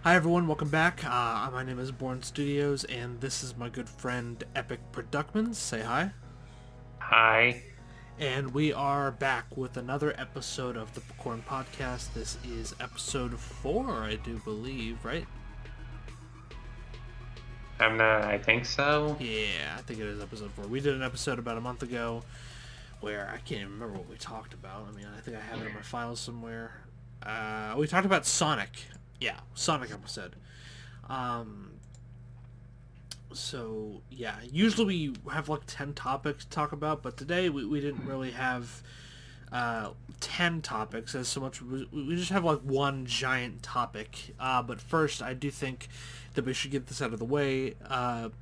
Hi everyone, welcome back. My name is Born Studios, and this is my good friend Epic Produkmuns. Say hi. Hi. And we are back with another episode of the Pikorn Podcast. This is episode 4, I do believe, right? I think so. Yeah, I think it is episode 4. We did an episode about a month ago where I can't even remember what we talked about. I mean, I think I have it in my files somewhere. We talked about Sonic. Yeah, Sonic episode. So, yeah, usually we have like 10 topics to talk about, but today we didn't really have 10 topics as so much. We just have like one giant topic. But first, I do think that we should get this out of the way.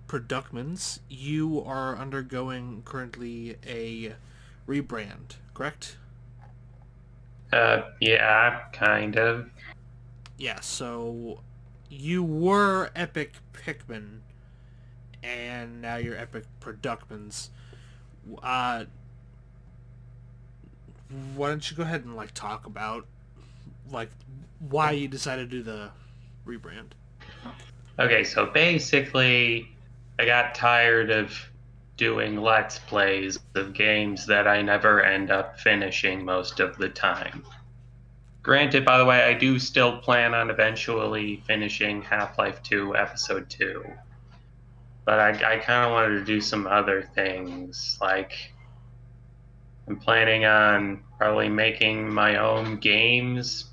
Produkmuns, you are undergoing currently a rebrand, correct? Yeah, kind of. Yeah, so you were EpikPikmin, and now you're Epic Produkmuns. Uh, why don't you go ahead and like talk about like why you decided to do the rebrand? Okay, so basically, I got tired of doing Let's Plays of games that I never end up finishing most of the time. Granted, by the way, I do still plan on eventually finishing Half-Life 2 Episode 2. But I kind of wanted to do some other things, like I'm planning on probably making my own games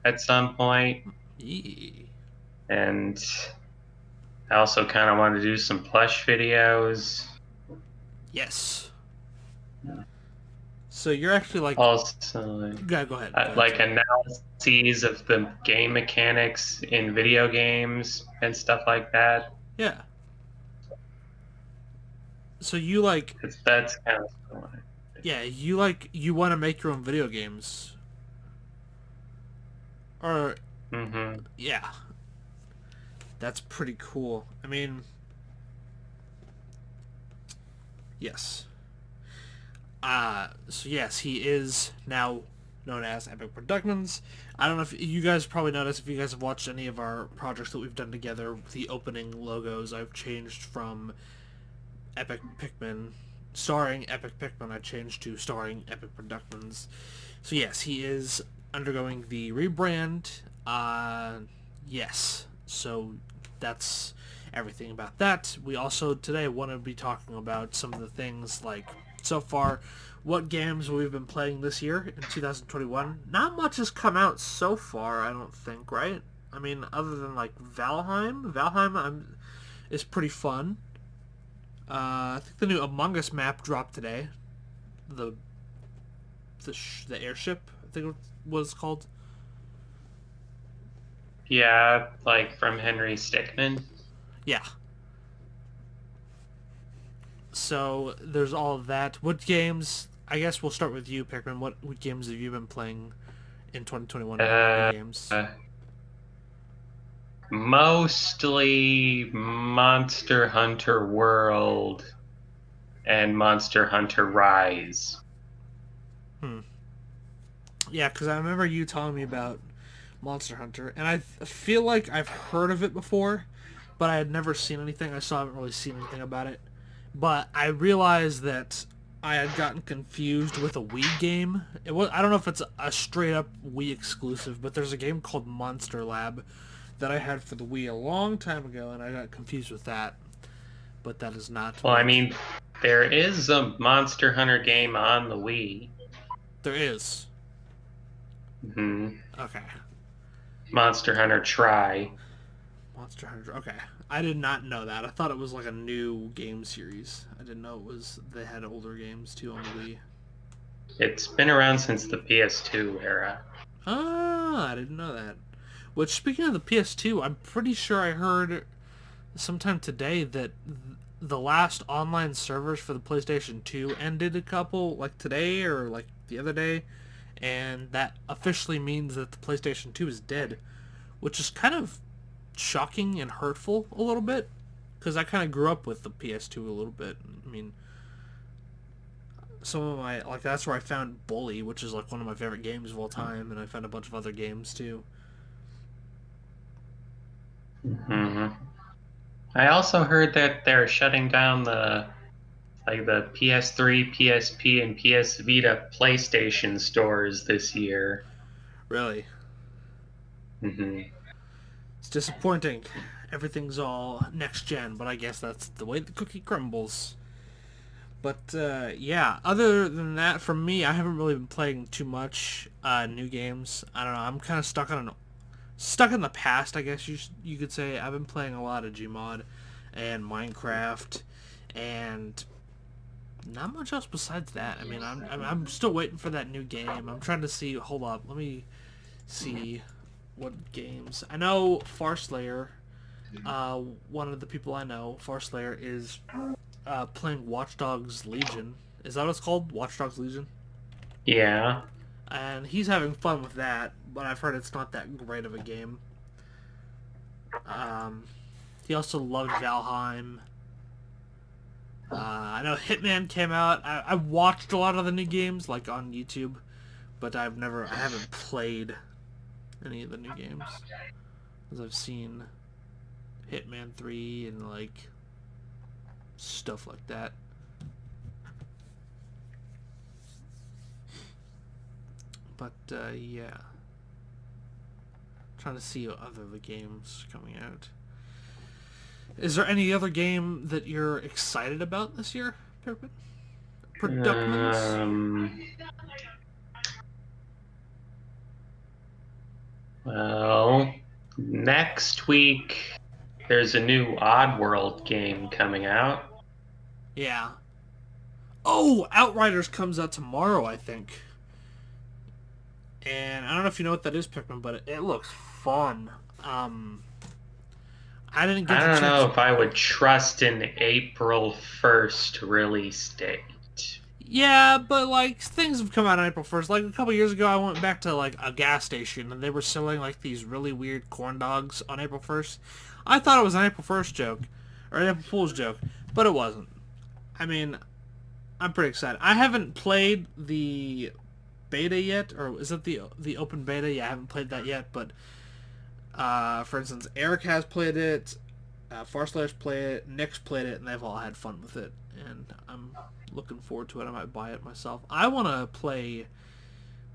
at some point, and I also kind of want to do some plush videos. Yes. So you're actually like Also, go ahead. Go ahead, like sorry. analyses of the game mechanics in video games and stuff like that. Yeah. So you like That's kind of cool. yeah, you want to make your own video games. Or Mm-hmm. yeah. That's pretty cool. I mean, yes. So yes, he is now known as Epic Produkmuns. I don't know if you guys probably noticed if you guys have watched any of our projects that we've done together, the opening logos I've changed from Epic Pikmin, starring Epic Pikmin, I changed to starring Epic Produkmuns. So yes, he is undergoing the rebrand. Yes. So that's everything about that. We also today want to be talking about some of the things like so far what games we've been playing this year in 2021. Not much has come out so far, I don't think, right? I mean, other than like Valheim. Is pretty fun. I think the new Among Us map dropped today. The the airship, I think it was called. Yeah, like from Henry Stickmin. Yeah. So there's all of that. What games? I guess we'll start with you, Pikmin. What games have you been playing in 2021? Uh, Games. Mostly Monster Hunter World and Monster Hunter Rise. Yeah, because I remember you telling me about Monster Hunter, and I feel like I've heard of it before, but I had never seen anything. I still haven't really seen anything about it. But I realized that I had gotten confused with a Wii game. I don't know if it's a straight up Wii exclusive, but there's a game called Monster Lab that I had for the Wii a long time ago, and I got confused with that. But that is not Well, what I mean, there is a Monster Hunter game on the Wii. there is. Mm-hmm. Okay. Monster Hunter Try. Monster Hunter. Okay. I did not know that. I thought it was like a new game series. I didn't know it was they had older games too on the Wii. It's been around since the PS2 era. Ah, I didn't know that. Which, speaking of the PS2, I'm pretty sure I heard sometime today that the last online servers for the PlayStation 2 ended a couple, like today or like the other day, and that officially means that the PlayStation 2 is dead, which is kind of shocking and hurtful a little bit, because I kind of grew up with the PS2 a little bit. I mean, some of my, like, that's where I found Bully, which is like one of my favorite games of all time, and I found a bunch of other games too. Hmm. I also heard that they're shutting down the PS3, PSP, and PS Vita PlayStation stores this year. Really. Hmm. It's disappointing. Everything's all next gen, but I guess that's the way the cookie crumbles. But yeah, other than that, for me, I haven't really been playing too much new games. I don't know. I'm kind of stuck in the past, I guess you could say. I've been playing a lot of Gmod and Minecraft, and not much else besides that. I mean, I'm still waiting for that new game. I'm trying to see. Hold up, let me see what games. I know Farslayer. One of the people I know, Farslayer, is playing Watch Dogs Legion. Is that what it's called? Watch Dogs Legion? Yeah. And he's having fun with that, but I've heard it's not that great of a game. He also loved Valheim. I know Hitman came out. I watched a lot of the new games, like on YouTube, but I haven't played any of the new games. Because I've seen Hitman 3 and like stuff like that. But yeah, trying to see what other the games coming out. Is there any other game that you're excited about this year, Pikmin? Produkmuns? Well, next week there's a new Oddworld game coming out. Yeah. Oh, Outriders comes out tomorrow, I think. And I don't know if you know what that is, Pikmin, but it looks fun. I didn't get. I don't know if I would trust an April 1st release date. Yeah, but like things have come out on April 1st. Like a couple years ago, I went back to like a gas station and they were selling like these really weird corn dogs on April 1st. I thought it was an April 1st joke or an April Fool's joke, but it wasn't. I mean, I'm pretty excited. I haven't played the beta yet, or is it the open beta? Yeah, I haven't played that yet, but for instance, Eric has played it, Farslayer's played it, Nick's played it, and they've all had fun with it, and I'm looking forward to it. I might buy it myself. I want to play,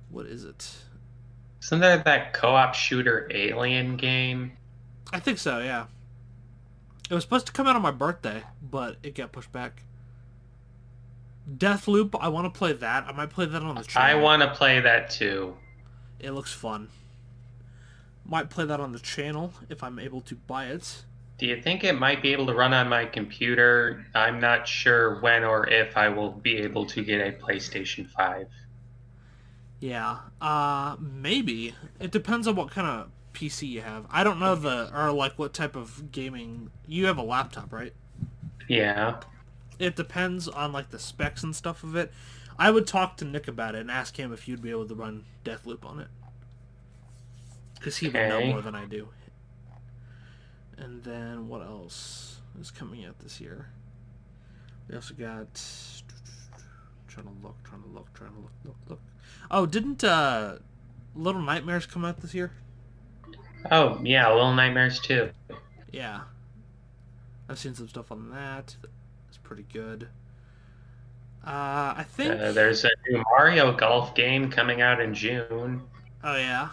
what is it? Isn't there that co-op shooter Alien game? I think so, yeah. It was supposed to come out on my birthday, but it got pushed back. Deathloop, I want to play that. I might play that on the channel. I want to play that too. It looks fun. Might play that on the channel if I'm able to buy it. Do you think it might be able to run on my computer? I'm not sure when or if I will be able to get a PlayStation 5. Yeah, maybe. It depends on what kind of PC you have. I don't know what type of gaming. You have a laptop, right? Yeah. It depends on like the specs and stuff of it. I would talk to Nick about it and ask him if you'd be able to run Deathloop on it. Because he would know more than I do. And then what else is coming out this year? We also got trying to look. Oh, didn't Little Nightmares come out this year? Oh yeah, Little Nightmares too. Yeah, I've seen some stuff on that. It's pretty good. I think there's a new Mario Golf game coming out in June. Oh yeah.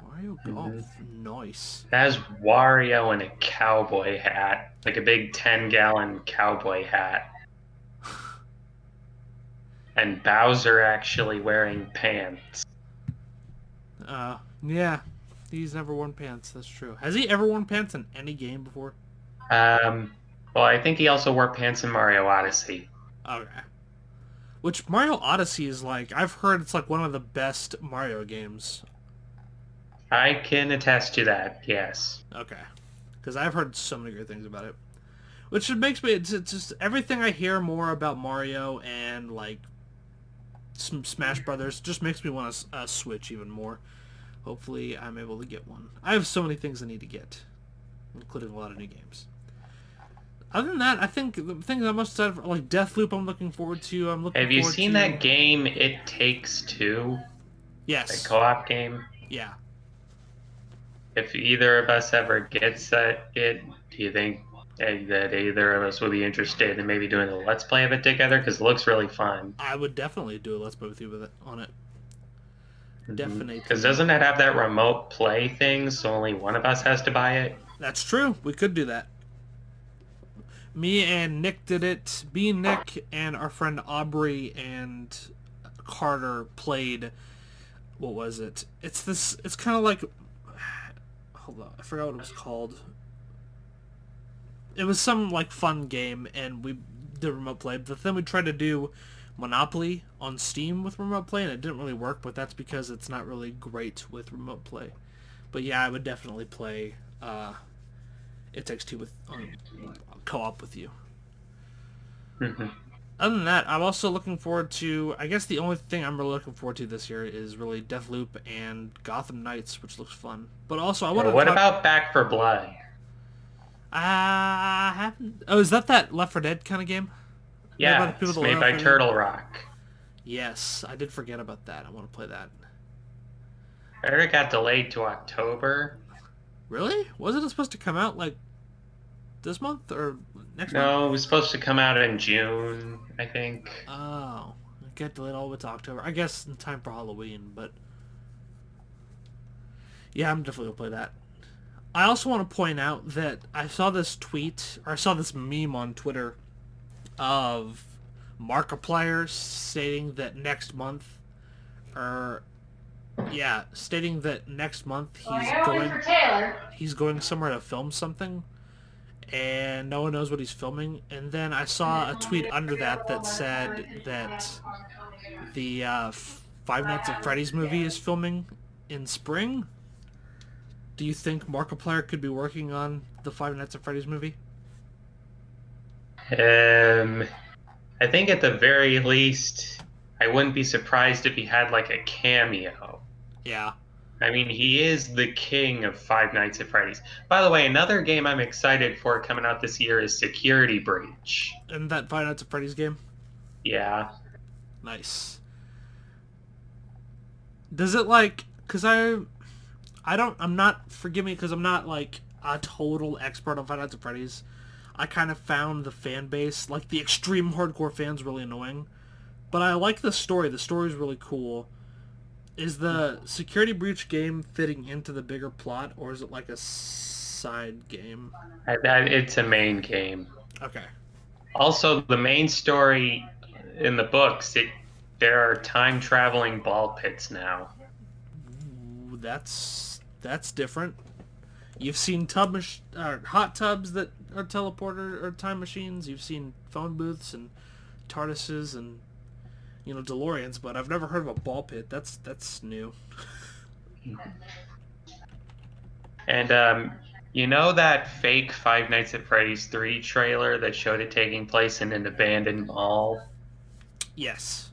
Mario Golf, nice. It has Wario in a cowboy hat, like a big 10-gallon cowboy hat. And Bowser actually wearing pants. Yeah. He's never worn pants, that's true. Has he ever worn pants in any game before? Well, I think he also wore pants in Mario Odyssey. Okay. Which Mario Odyssey is like, I've heard it's like one of the best Mario games. I can attest to that, yes. Okay. Because I've heard so many great things about it. Which makes me, it's just everything I hear more about Mario and like Smash Brothers just makes me want to Switch even more. Hopefully I'm able to get one. I have so many things I need to get, including a lot of new games. Other than that, I think the things I'm most excited for, like Deathloop, I'm looking forward to. Have you seen that game, It Takes Two? Yes. The co-op game? Yeah. if either of us ever gets do you think that either of us would be interested in maybe doing a Let's Play of it together? Because it looks really fun. I would definitely do a Let's Play with you with it on it. Definitely. Because doesn't it have that remote play thing, so only one of us has to buy it? That's true. We could do that. Me and Nick did it. Me, Nick, and our friend Aubrey and Carter played. What was it? It's this. It's kind of like. Hold on, I forgot what it was called. It was some like fun game, and we did remote play. But then we tried to do Monopoly on Steam with remote play, and it didn't really work. But that's because it's not really great with remote play. But yeah, I would definitely play It Takes Two with co-op with you. Mm-hmm. Other than that, I'm also looking forward to, I guess the only thing I'm really looking forward to this year is really Deathloop and Gotham Knights, which looks fun. But also, I want to What about Back 4 Blood? I haven't... Oh, is that Left 4 Dead kind of game? Yeah, it's made by Turtle Rock. Yes, I did forget about that. I want to play that. I heard it got delayed to October. Really? Wasn't it supposed to come out, like, this month or next month? No, it was supposed to come out in June, I think. Oh, it got delayed all the way to October. I guess in time for Halloween, but... Yeah, I'm definitely going to play that. I also want to point out that I saw this tweet, or I saw this meme on Twitter of Markiplier stating that next month, stating that next month he's going somewhere to film something, and no one knows what he's filming. And then I saw a tweet under that said that the Five Nights at Freddy's movie is filming in spring. Do you think Markiplier could be working on the Five Nights at Freddy's movie? I think at the very least, I wouldn't be surprised if he had like a cameo. Yeah. I mean, he is the king of Five Nights at Freddy's. By the way, another game I'm excited for coming out this year is Security Breach. And that Five Nights at Freddy's game? Yeah. Nice. Does it like... Because I'm not... Forgive me, because I'm not like a total expert on Five Nights at Freddy's. I kind of found the fan base, like the extreme hardcore fans, really annoying. But I like the story. The story's really cool. Is the Security Breach game fitting into the bigger plot, or is it like a side game? It's a main game. Okay. Also, the main story in the books, there are time-traveling ball pits now. Ooh, that's different. You've seen hot tubs that are teleporter or time machines. You've seen phone booths and TARDISes and DeLoreans, but I've never heard of a ball pit. That's new. And you know that fake Five Nights at Freddy's 3 trailer that showed it taking place in an abandoned mall? Yes.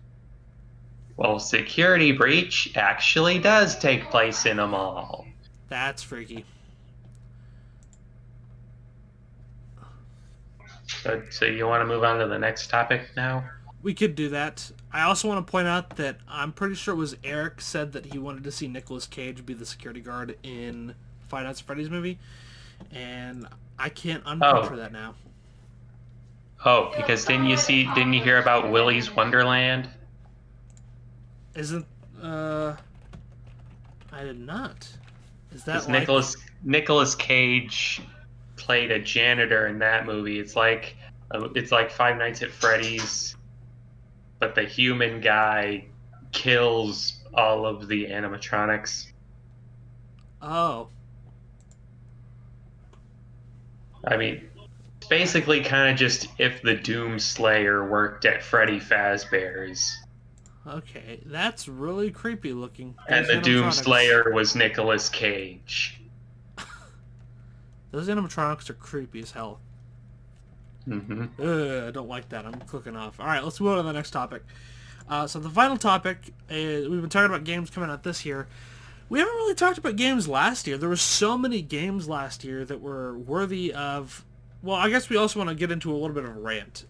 Well, Security Breach actually does take place in a mall. That's freaky. So you want to move on to the next topic now? We could do that. I also want to point out that I'm pretty sure it was Eric said that he wanted to see Nicolas Cage be the security guard in Five Nights at Freddy's movie, and I can't unpicture that now. Oh, because didn't you hear about Willy's Wonderland? I did not. Is that like... Nicolas Cage played a janitor in that movie. It's like Five Nights at Freddy's, but the human guy kills all of the animatronics. Oh. I mean, it's basically kind of just if the Doom Slayer worked at Freddy Fazbear's. Okay, that's really creepy looking. And the Doom Slayer was Nicolas Cage. Those animatronics are creepy as hell. Mm-hmm. I don't like that. I'm clicking off. All right, let's move on to the next topic. So the final topic is, we've been talking about games coming out this year. We haven't really talked about games last year. There were so many games last year that were worthy of... Well, I guess we also want to get into a little bit of a rant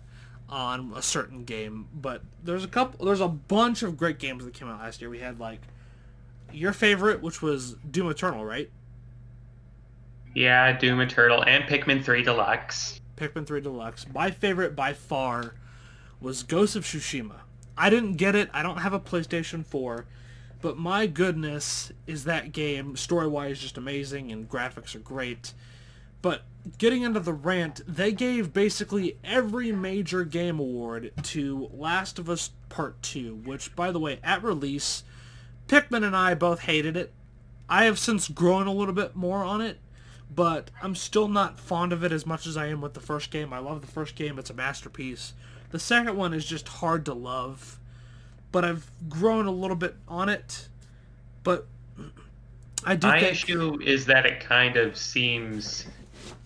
on a certain game, but there's a bunch of great games that came out last year. We had like your favorite, which was Doom Eternal, right? Yeah, Doom Eternal and Pikmin 3 Deluxe. Pikmin 3 Deluxe. My favorite by far was Ghost of Tsushima. I didn't get it. I don't have a PlayStation 4. But my goodness, is that game story-wise just amazing and graphics are great. But getting into the rant, they gave basically every major game award to Last of Us Part 2, which, by the way, at release, Pikmin and I both hated it. I have since grown a little bit more on it, but I'm still not fond of it as much as I am with the first game. I love the first game. It's a masterpiece. The second one is just hard to love, but I've grown a little bit on it. But I do My think... issue is that it kind of seems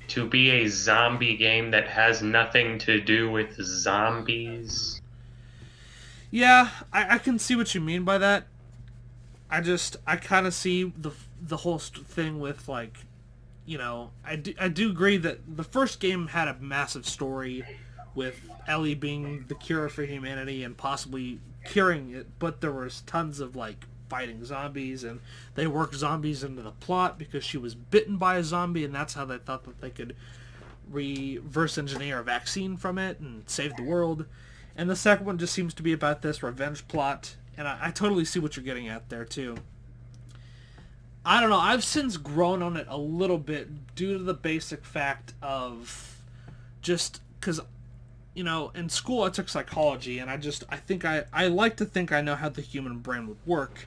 to be a zombie game that has nothing to do with zombies. Yeah, I can see what you mean by that. I kind of see the whole thing with, like, you know, I do agree that the first game had a massive story with Ellie being the cure for humanity and possibly curing it, but there was tons of, like, fighting zombies, and they worked zombies into the plot because she was bitten by a zombie, and that's how they thought that they could reverse engineer a vaccine from it and save the world. And the second one just seems to be about this revenge plot, and I totally see what you're getting at there too. I don't know, I've since grown on it a little bit due to the basic fact of just because, you know, in school I took psychology, and I like to think I know how the human brain would work,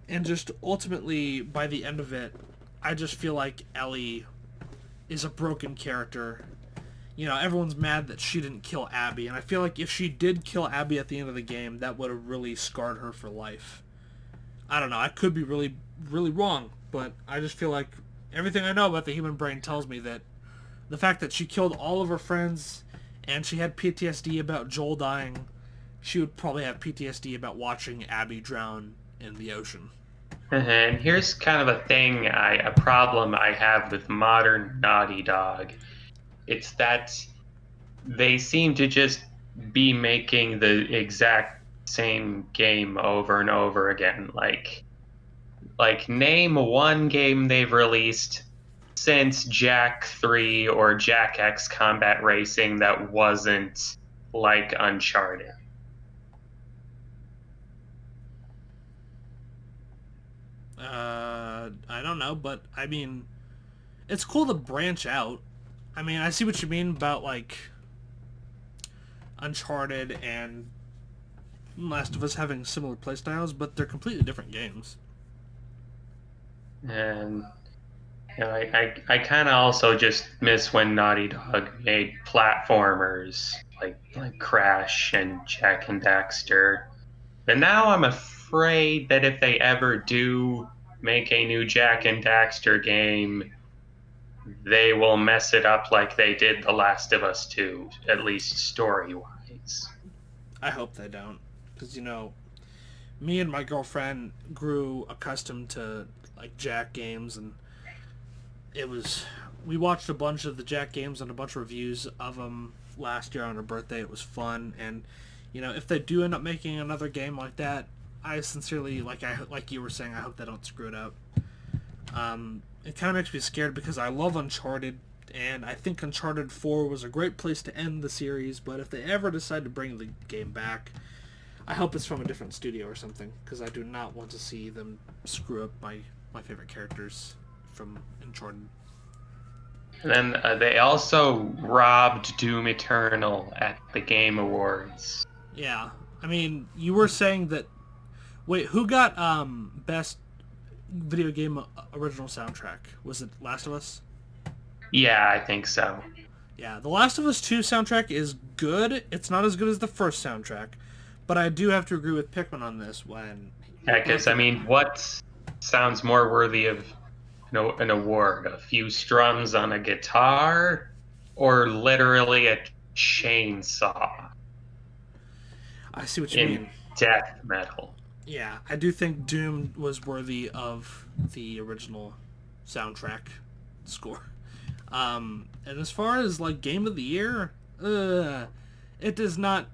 and just ultimately by the end of it, I just feel like Ellie is a broken character. You know, everyone's mad that she didn't kill Abby, and I feel like if she did kill Abby at the end of the game, that would have really scarred her for life. I don't know, I could be really, really wrong, but I just feel like everything I know about the human brain tells me that the fact that she killed all of her friends and she had PTSD about Joel dying, she would probably have PTSD about watching Abby drown in the ocean. And here's kind of a problem I have with modern Naughty Dog. It's that they seem to just be making the exact same game over and over again. Like name one game they've released since Jak 3 or Jak X Combat Racing that wasn't like Uncharted. I don't know, but I mean, it's cool to branch out. I mean, I see what you mean about, like, Uncharted and Last of Us having similar playstyles, but they're completely different games. And you know, I kind of also just miss when Naughty Dog made platformers like Crash and Jak and Daxter. But now I'm afraid that if they ever do make a new Jak and Daxter game, they will mess it up like they did The Last of Us 2, at least story-wise. I hope they don't, because, you know, me and my girlfriend grew accustomed to, like, Jak games, and we watched a bunch of the Jak games and a bunch of reviews of them last year on her birthday. It was fun, and, you know, if they do end up making another game like that, I sincerely, like you were saying, I hope they don't screw it up. It kind of makes me scared because I love Uncharted, and I think Uncharted 4 was a great place to end the series, but if they ever decide to bring the game back, I hope it's from a different studio or something, because I do not want to see them screw up my favorite characters from Uncharted. And then they also robbed Doom Eternal at the Game Awards. Yeah, I mean, you were saying that... Wait, who got best video game original soundtrack? Was it Last of Us? Yeah, I think so. Yeah, the Last of Us 2 soundtrack is good. It's not as good as the first soundtrack, but I do have to agree with Pikmin on this when... Yeah, because, I mean, what sounds more worthy of an award? A few strums on a guitar? Or literally a chainsaw? I see what you mean. In death metal. Yeah, I do think Doom was worthy of the original soundtrack score. And as far as, like, Game of the Year, it does not...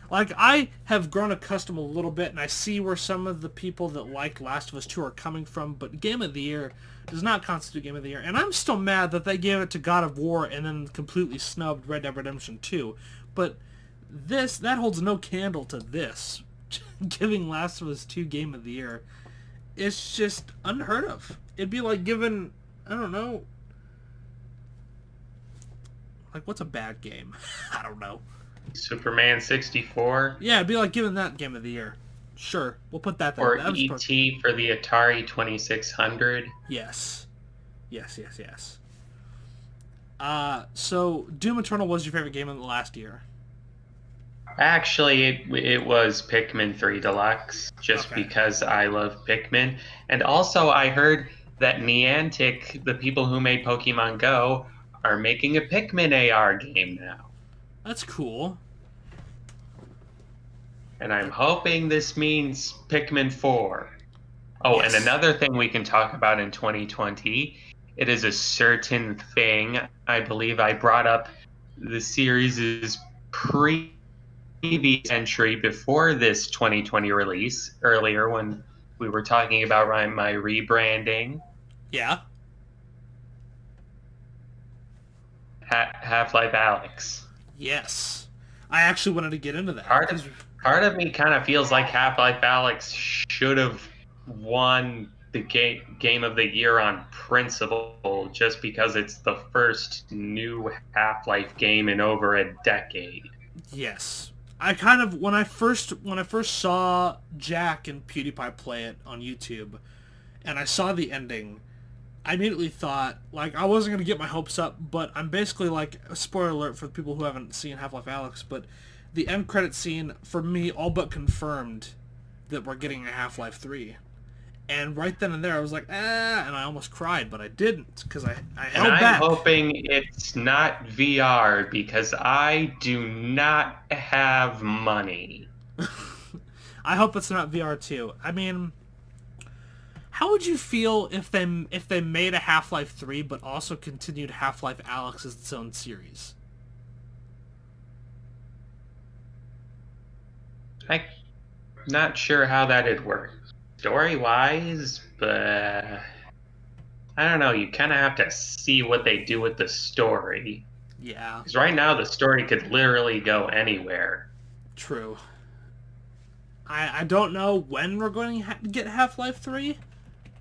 Like, I have grown accustomed a little bit, and I see where some of the people that like Last of Us 2 are coming from, but Game of the Year does not constitute Game of the Year. And I'm still mad that they gave it to God of War and then completely snubbed Red Dead Redemption 2. But that holds no candle to this. Giving Last of Us 2 Game of the Year. It's just unheard of. It'd be like giving, I don't know, like what's a bad game? I don't know. Superman 64? Yeah, it'd be like giving that Game of the Year. Sure, we'll put that there. Or E.T. for the Atari 2600? Yes. So Doom Eternal was your favorite game of the last year? Actually, it was Pikmin 3 Deluxe, just because I love Pikmin. And also, I heard that Niantic, the people who made Pokemon Go, are making a Pikmin AR game now. That's cool. And I'm hoping this means Pikmin 4. Oh, yes. And another thing we can talk about in 2020, it is a certain thing. I believe I brought up the series' previous entry before this 2020 release, earlier when we were talking about my rebranding. Yeah. Half-Life Alyx. Yes. I actually wanted to get into that. Part of me kind of feels like Half-Life Alyx should have won the game of the year on principle, just because it's the first new Half-Life game in over a decade. Yes. I kind of when I first saw Jack and PewDiePie play it on YouTube, and I saw the ending, I immediately thought, like, I wasn't going to get my hopes up, but I'm basically, like, a spoiler alert for the people who haven't seen Half-Life Alyx, but the end credit scene, for me, all but confirmed that we're getting a Half-Life 3. And right then and there, I was like, and I almost cried, but I didn't, because I held back. I'm hoping it's not VR, because I do not have money. I hope it's not VR, too. I mean, how would you feel if they made a Half-Life 3, but also continued Half-Life Alyx as its own series? I'm not sure how that'd work story-wise, but I don't know. You kind of have to see what they do with the story. Yeah. Because right now the story could literally go anywhere. True. I don't know when we're going to get Half-Life 3,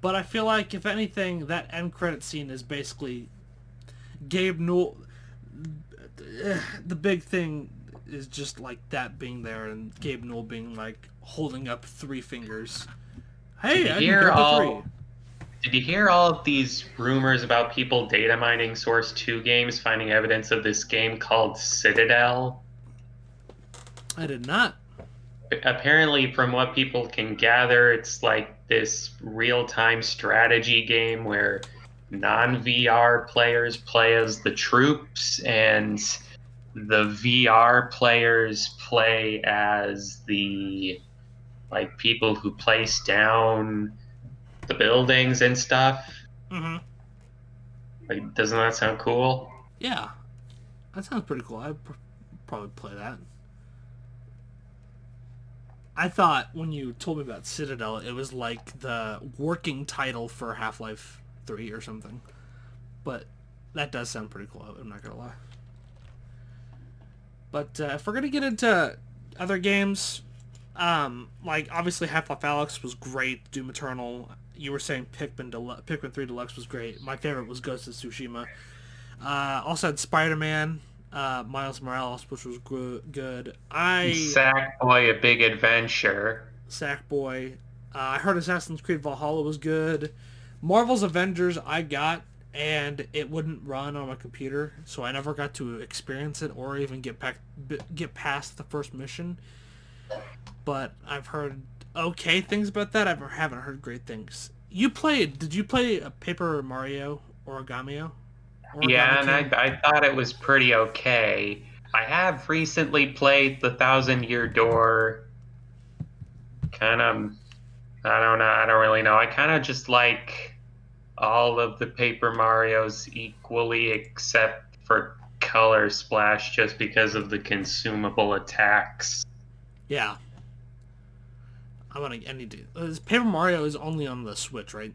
but I feel like, if anything, that end credit scene is basically Gabe Newell. The big thing is just like that being there, and Gabe Newell being like holding up 3 fingers. Hey, I can get the 3. Did you hear all of these rumors about people data mining Source 2 games, finding evidence of this game called Citadel? I did not. Apparently, from what people can gather, it's like this real-time strategy game where non-VR players play as the troops, and the VR players play as the people who place down the buildings and stuff. Mm-hmm. Doesn't that sound cool? Yeah, that sounds pretty cool. I'd probably play that. I thought when you told me about Citadel, it was like the working title for Half-Life 3 or something. But that does sound pretty cool, I'm not gonna lie. But if we're gonna get into other games, obviously Half-Life Alyx was great, Doom Eternal. You were saying Pikmin 3 Deluxe was great. My favorite was Ghost of Tsushima. Also had Spider-Man, Miles Morales, which was good. Sackboy: A Big Adventure. Sackboy. I heard Assassin's Creed Valhalla was good. Marvel's Avengers I got, and it wouldn't run on my computer, so I never got to experience it or even get past the first mission. But I've heard okay things about that. I haven't heard great things. Did you play Paper Mario Origami? Yeah, and I thought it was pretty okay. I have recently played The Thousand Year Door. I don't know. I don't really know. I kind of just like all of the Paper Marios equally, except for Color Splash, just because of the consumable attacks. Yeah. I need to. Paper Mario is only on the Switch, right?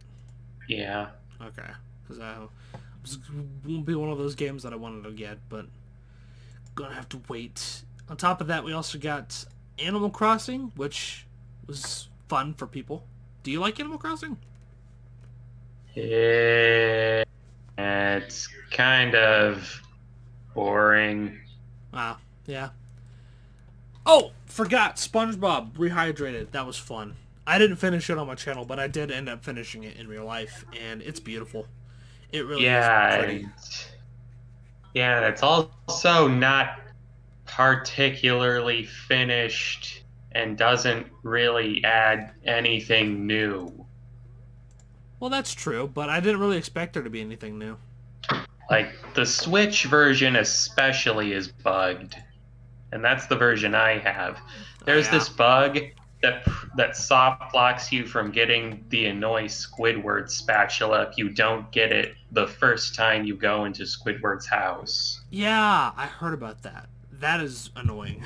Yeah. Okay. Because it won't be one of those games that I wanted to get, but gonna have to wait. On top of that, we also got Animal Crossing, which was fun for people. Do you like Animal Crossing? It's kind of boring. Ah, yeah. Oh, forgot SpongeBob Rehydrated. That was fun. I didn't finish it on my channel, but I did end up finishing it in real life, and it's beautiful. It really is pretty. Yeah, it's also not particularly finished and doesn't really add anything new. Well, that's true, but I didn't really expect there to be anything new. Like, the Switch version especially is bugged. And that's the version I have. There's this bug that soft locks you from getting the Annoy Squidward spatula if you don't get it the first time you go into Squidward's house. Yeah, I heard about that. That is annoying.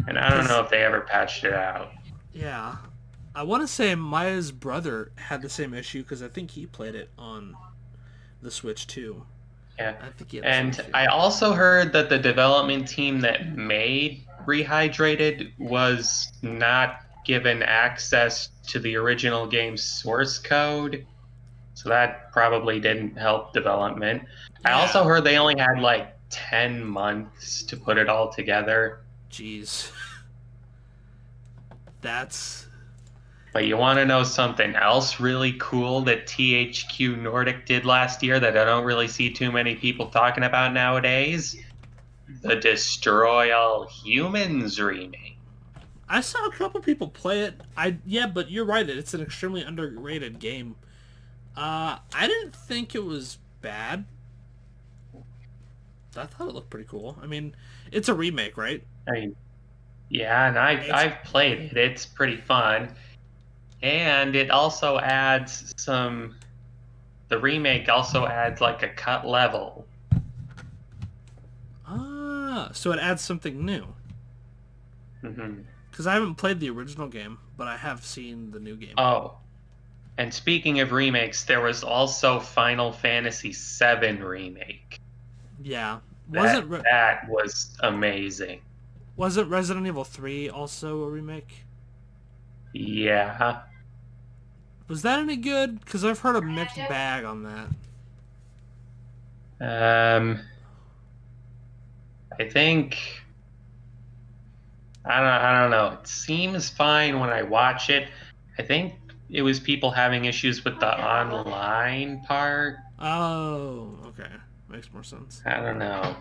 And I don't know if they ever patched it out. Yeah. I want to say Maya's brother had the same issue because I think he played it on the Switch too. Yeah. I think he had and I also heard that the development team that made Rehydrated was not given access to the original game's source code. So that probably didn't help development. Yeah. I also heard they only had like 10 months to put it all together. Jeez. That's... But you want to know something else really cool that THQ Nordic did last year that I don't really see too many people talking about nowadays? The Destroy All Humans remake. I saw a couple people play it. Yeah, but you're right. It's an extremely underrated game. I didn't think it was bad. I thought it looked pretty cool. I mean, it's a remake, right? Yeah, and I've played it. It's pretty fun. And it also adds some... The remake also adds like a cut level. Ah, so it adds something new. Mm-hmm. Because I haven't played the original game, but I have seen the new game. Oh. And speaking of remakes, there was also Final Fantasy VII Remake. Yeah. That was amazing. Wasn't Resident Evil 3 also a remake? Yeah. Was that any good? Because I've heard a mixed bag on that. I think... I don't know. It seems fine when I watch it. I think it was people having issues with the online part. Oh, okay. Makes more sense. I don't know.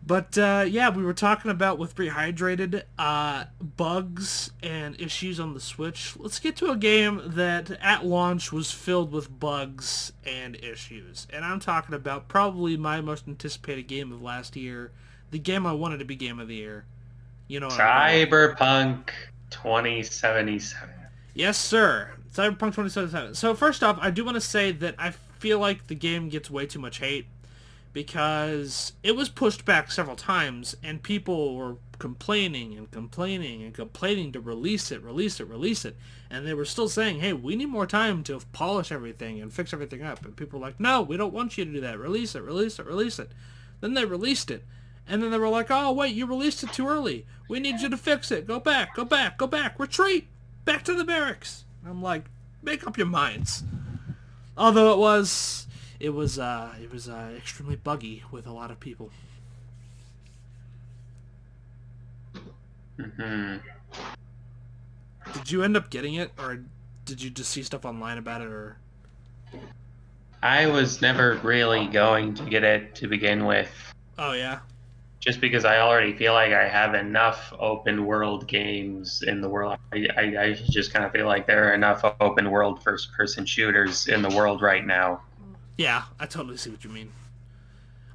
But, yeah, we were talking about with Rehydrated, bugs and issues on the Switch. Let's get to a game that, at launch, was filled with bugs and issues. And I'm talking about probably my most anticipated game of last year. The game I wanted to be Game of the Year. You know what Cyberpunk 2077. Yes, sir. Cyberpunk 2077. So, first off, I do want to say that I feel like the game gets way too much hate. Because it was pushed back several times, and people were complaining to release it. And they were still saying, hey, we need more time to polish everything and fix everything up. And people were like, no, we don't want you to do that. Release it. Then they released it. And then they were like, oh, wait, you released it too early. We need you to fix it. Go back. Retreat. Back to the barracks. I'm like, make up your minds. Although it was extremely buggy with a lot of people. Mm-hmm. Did you end up getting it, or did you just see stuff online about it, or? I was never really going to get it to begin with. Oh, yeah? Just because I already feel like I have enough open world games in the world. I just kind of feel like there are enough open world first person shooters in the world right now. Yeah, I totally see what you mean.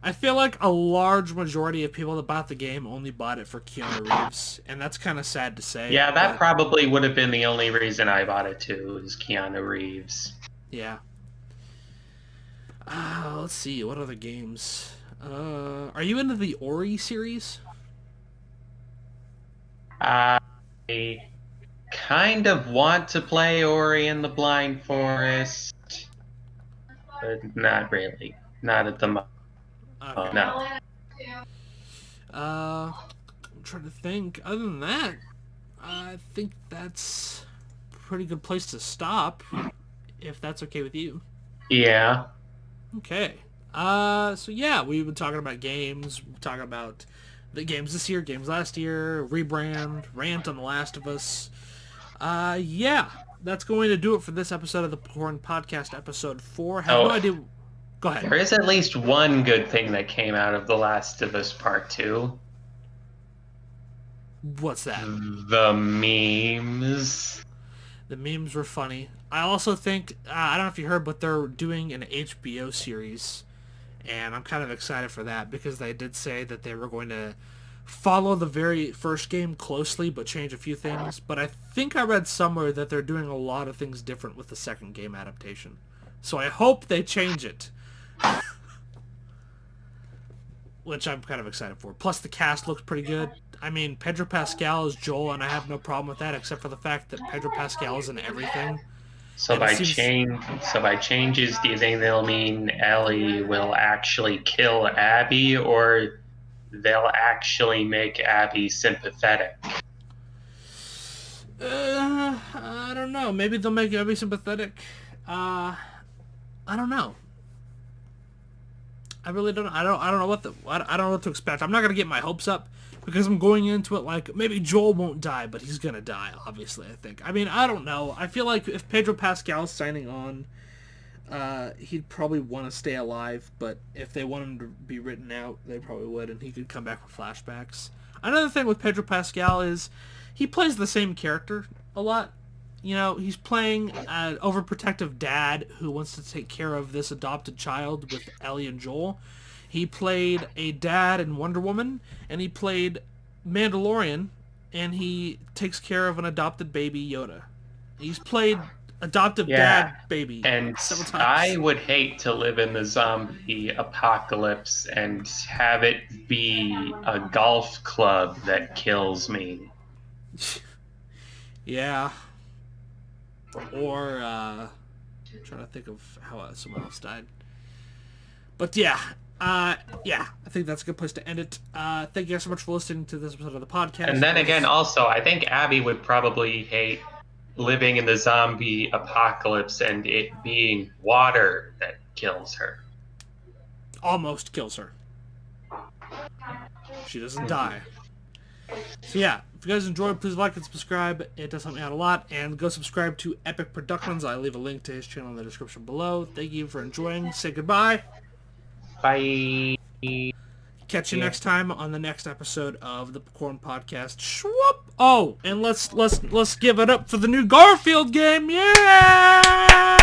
I feel like a large majority of people that bought the game only bought it for Keanu Reeves, and that's kind of sad to say. Yeah, that probably would have been the only reason I bought it too, is Keanu Reeves. Yeah. Let's see, what other games? Are you into the Ori series? I kind of want to play Ori and the Blind Forest, but not really. Not at the moment. Okay. No. I'm trying to think. Other than that, I think that's a pretty good place to stop, if that's okay with you. Yeah. Okay. So yeah, we've been talking about games. We're talking about the games this year, games last year, Rebrand, Rant on The Last of Us. Yeah, that's going to do it for this episode of the Pikorn Podcast, episode 4. Have no idea. Go ahead. There is at least one good thing that came out of The Last of Us Part 2. What's that? The memes. The memes were funny. I also think, I don't know if you heard, but they're doing an HBO series. And I'm kind of excited for that because they did say that they were going to follow the very first game closely but change a few things. But I think I read somewhere that they're doing a lot of things different with the second game adaptation. So I hope they change it. Which I'm kind of excited for. Plus the cast looks pretty good. I mean, Pedro Pascal is Joel, and I have no problem with that, except for the fact that Pedro Pascal is in everything. So by changes, do you think they'll mean Ellie will actually kill Abby, or they'll actually make Abby sympathetic? I don't know. Maybe they'll make Abby sympathetic. I don't know. I really don't. I don't know what I don't know what to expect. I'm not gonna get my hopes up because I'm going into it like maybe Joel won't die, but he's gonna die. Obviously, I think. I mean, I don't know. I feel like if Pedro Pascal's signing on, he'd probably want to stay alive. But if they want him to be written out, they probably would, and he could come back with flashbacks. Another thing with Pedro Pascal is he plays the same character a lot. You know, he's playing an overprotective dad who wants to take care of this adopted child with Ellie and Joel. He played a dad in Wonder Woman, and he played Mandalorian, and he takes care of an adopted baby Yoda. He's played adoptive dad baby and several times. I would hate to live in the zombie apocalypse and have it be a golf club that kills me. Yeah. Or, I'm trying to think of how someone else died. But yeah, I think that's a good place to end it. Thank you guys so much for listening to this episode of the podcast. And then again, also, I think Abby would probably hate living in the zombie apocalypse and it being water that kills her. Almost kills her. She doesn't die. So yeah, if you guys enjoyed, please like and subscribe. It does help me out a lot. And go subscribe to Epic Produkmuns. I leave a link to his channel in the description below. Thank you for enjoying. Say goodbye. Bye. Catch you next time on the next episode of the Pikorn Podcast. Schwupp! Oh, and let's give it up for the new Garfield game. Yeah!